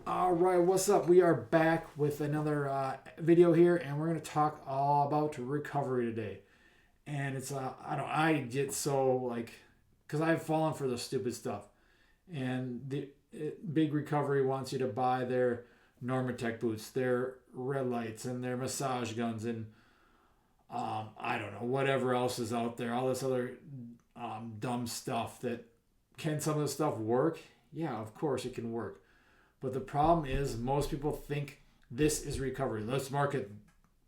All right, what's up? We are back with another video here, and we're gonna talk all about recovery today. And it's I get so like, cause I've fallen for the stupid stuff, and Big Recovery wants you to buy their Normatec boots, their red lights, and their massage guns, and I don't know whatever else is out there, all this other dumb stuff. That can some of the stuff work? Yeah, of course it can work. But the problem is, most people think this is recovery. Let's market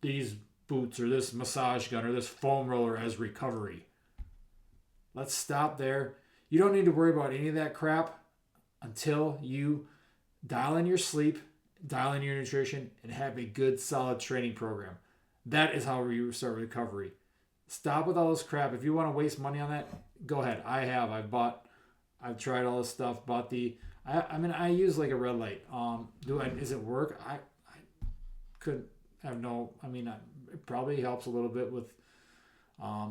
these boots or this massage gun or this foam roller as recovery. Let's stop there. You don't need to worry about any of that crap until you dial in your sleep, dial in your nutrition, and have a good, solid training program. That is how you start recovery. Stop with all this crap. If you want to waste money on that, go ahead. I have. I've tried all this stuff. Bought the I use like a red light. Does it work? I could have no. It probably helps a little bit with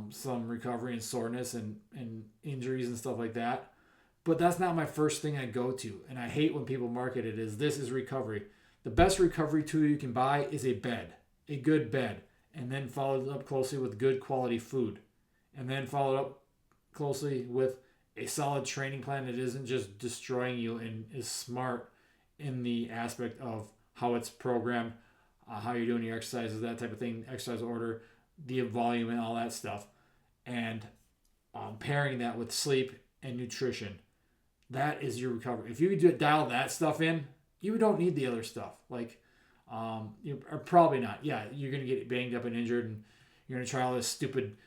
some recovery and soreness and injuries and stuff like that. But that's not my first thing I go to, and I hate when people market it as this is recovery. The best recovery tool you can buy is a bed, a good bed, and then followed up closely with good quality food, and then followed up closely with a solid training plan that isn't just destroying you and is smart in the aspect of how it's programmed, how you're doing your exercises, that type of thing, exercise order, the volume, and all that stuff, and pairing that with sleep and nutrition. That is your recovery. If you dial that stuff in, you don't need the other stuff. Like, you are probably not. Yeah, you're gonna get banged up and injured, and you're gonna try all this stupid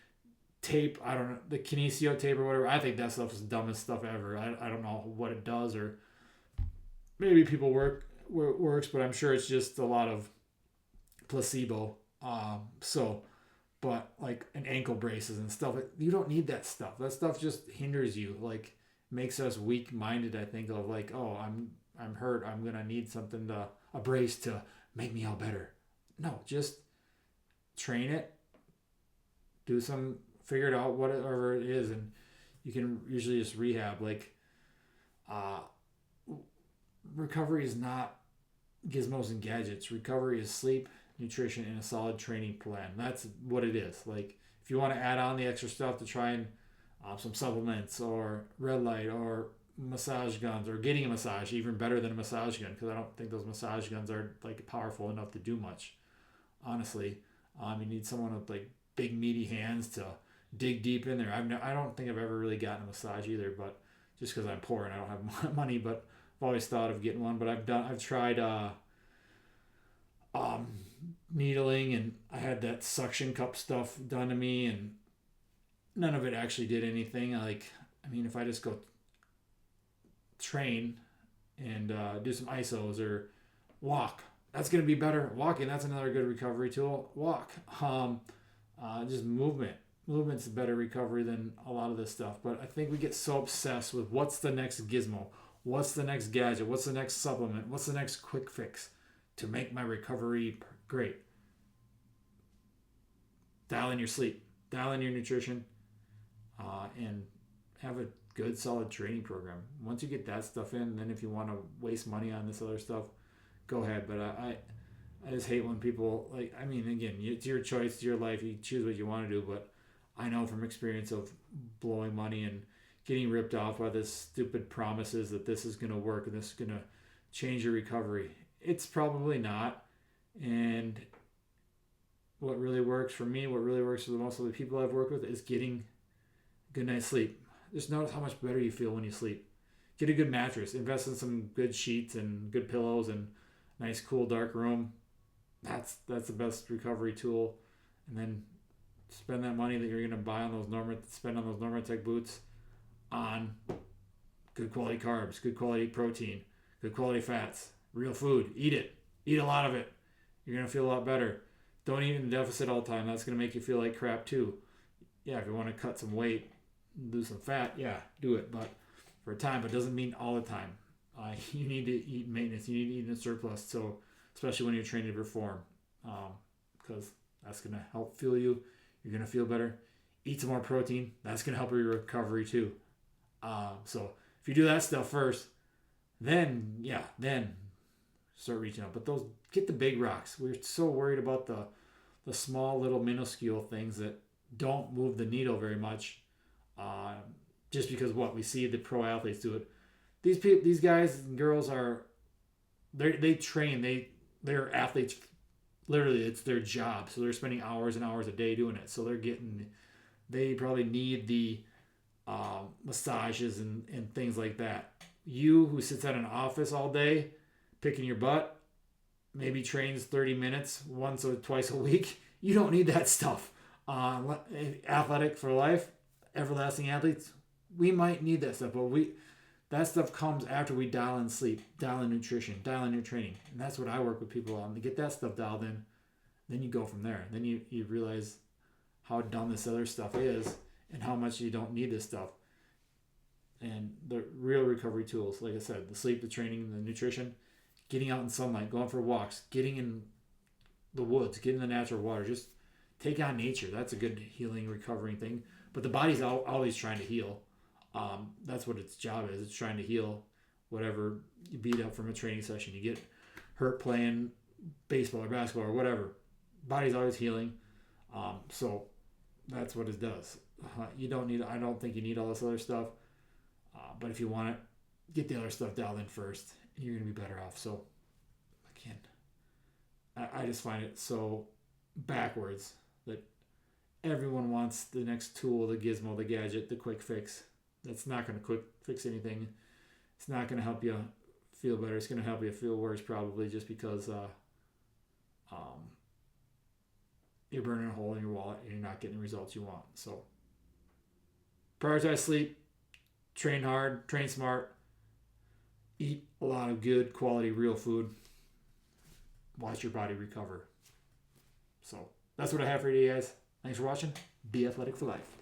tape. I don't know, the kinesio tape or whatever. I think that stuff is the dumbest stuff ever. I don't know what it does, or maybe people works, but I'm sure it's just a lot of placebo. But like an ankle braces and stuff, you don't need that stuff. That stuff just hinders you. Like, makes us weak minded. I think of like, oh, I'm hurt. I'm gonna need something a brace to make me all better. No, just train it. Do some figure it out whatever it is, and you can usually just rehab. Like, uh recovery is not gizmos and gadgets. Recovery is sleep, nutrition, and a solid training plan. That's what it is. Like, if you want to add on the extra stuff to try and some supplements or red light or massage guns, or getting a massage, even better than a massage gun, because I don't think those massage guns are like powerful enough to do much, honestly. You need someone with like big meaty hands to dig deep in there. I don't think I've ever really gotten a massage either, but just because I'm poor and I don't have money. But I've always thought of getting one. But I've tried um, needling, and I had that suction cup stuff done to me, and none of it actually did anything. If I just go train and do some isos or walk, that's going to be better. Walking, that's another good recovery tool. Walk. Just movement's a better recovery than a lot of this stuff. But I think we get so obsessed with what's the next gizmo, what's the next gadget, what's the next supplement, what's the next quick fix to make my recovery great. Dial in your sleep, dial in your nutrition, and have a good solid training program. Once you get that stuff in, then if you want to waste money on this other stuff, go ahead. But I just hate when people again, it's your choice, it's your life, you choose what you want to do. But I know from experience of blowing money and getting ripped off by this stupid promises that this is going to work and this is going to change your recovery. It's probably not. And what really works for me, what really works for most of the people I've worked with, is getting a good night's sleep. Just notice how much better you feel when you sleep. Get a good mattress. Invest in some good sheets and good pillows and nice, cool, dark room. That's the best recovery tool. And then spend that money that you're gonna buy on those Normatec boots on good quality carbs, good quality protein, good quality fats, real food. Eat it. Eat a lot of it. You're gonna feel a lot better. Don't eat in deficit all the time. That's gonna make you feel like crap too. Yeah, if you want to cut some weight, lose some fat, yeah, do it. But for a time, but doesn't mean all the time. You need to eat maintenance. You need to eat in a surplus. So, especially when you're training to perform, because that's gonna help fuel you. You're gonna feel better. Eat some more protein. That's gonna help your recovery too. So if you do that stuff first, then start reaching out. But those get the big rocks. We're so worried about the small little minuscule things that don't move the needle very much. Uh, just because what we see the pro athletes do it. These guys and girls they train. They're athletes. Literally, it's their job. So they're spending hours and hours a day doing it. So they probably need the massages and things like that. You who sits at an office all day picking your butt, maybe trains 30 minutes once or twice a week, you don't need that stuff. Athletic for life, everlasting athletes, we might need that stuff, but that stuff comes after we dial in sleep, dial in nutrition, dial in your training. And that's what I work with people on, to get that stuff dialed in. Then you go from there. Then you realize how dumb this other stuff is and how much you don't need this stuff. And the real recovery tools, like I said, the sleep, the training, the nutrition, getting out in sunlight, going for walks, getting in the woods, getting in the natural water, just take on nature. That's a good healing, recovering thing. But the body's always trying to heal. That's what its job is. It's trying to heal whatever you beat up from a training session. You get hurt playing baseball or basketball or whatever. Body's always healing. So that's what it does. I don't think you need all this other stuff. But if you want it, get the other stuff dialed in first, and you're going to be better off. So, again, I just find it so backwards that everyone wants the next tool, the gizmo, the gadget, the quick fix. That's not going to quick fix anything. It's not going to help you feel better. It's going to help you feel worse, probably, just because you're burning a hole in your wallet and you're not getting the results you want. So, prioritize sleep. Train hard, train smart, eat a lot of good quality real food, watch your body recover. So that's what I have for you guys. Thanks for watching. Be athletic for life.